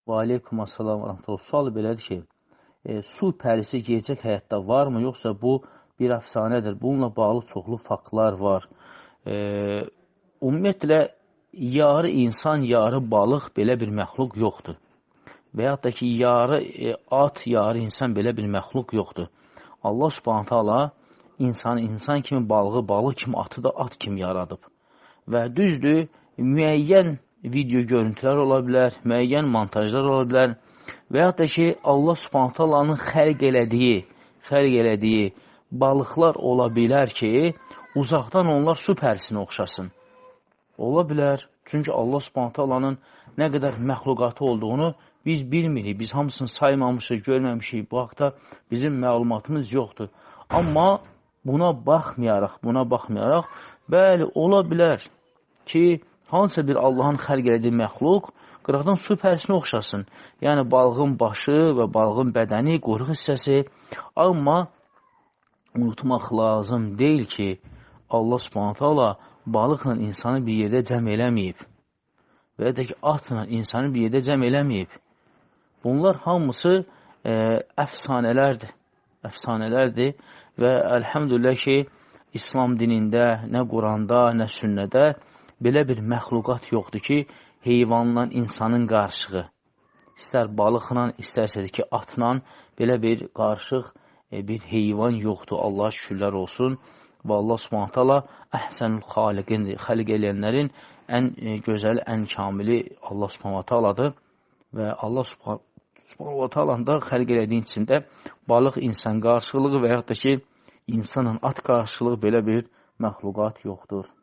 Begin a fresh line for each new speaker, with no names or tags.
Və aleykum assalam və rəhmətullah. Sual belədir ki, su pərisi gerçək həyatda varmı, yoxsa bu bir əfsanədir? Bununla bağlı çoxlu faktlar var. Ümumiyyətlə, yarı insan, yarı balıq belə bir məxluq yoxdur. Və yaxud da ki, yarı at, yarı insan belə bir məxluq yoxdur. Allah subhanət hala insanı insan kimi, balığı balıq kimi, atı da at kimi yaradıb. Və düzdür, müəyyən video görüntülər ola bilər, müəyyən montajlar ola bilər və yaxud da ki, Allah subhanət halanın xərq elədiyi balıqlar ola bilər ki, uzaqdan onlar su pərisinə oxşasın. Ola bilər, çünki Allah subhanət halanın nə qədər məxluqatı olduğunu biz bilmirik, biz hamısını saymamışıq, görməmişik, bu haqda bizim məlumatımız yoxdur. Amma buna baxmayaraq, bəli, ola bilər ki, hansısa bir Allahın xərq elədiyi məxluq qıraqdan su pərisinə oxşasın. Yəni, balığın başı və balığın bədəni, quyruq hissəsi. Amma unutmaq lazım deyil ki, Allah subhanət hala balıqla insanı bir yerdə cəm eləməyib. Və ya da ki, atla insanı bir yerdə cəm eləməyib. Bunlar hamısı əfsanələrdir və əlhəmdülillah ki, İslam dinində, nə Quranda, nə sünnədə belə bir məxluqat yoxdur ki, heyvanla insanın qarışığı. İstər balıqla, istərsə ki, atla belə bir qarışıq bir heyvan yoxdur. Allah şükürlər olsun. Və Allah subhanət hala əhsənül xaliqindir. Xəliq eləyənlərin ən gözəl, ən kamili Allah subhanət haladır. Və Allah subhanət halanın da xəliq elədiyin içində balıq insan qarşılığı və yaxud da ki, insanın at qarşılığı belə bir məxluqat yoxdur.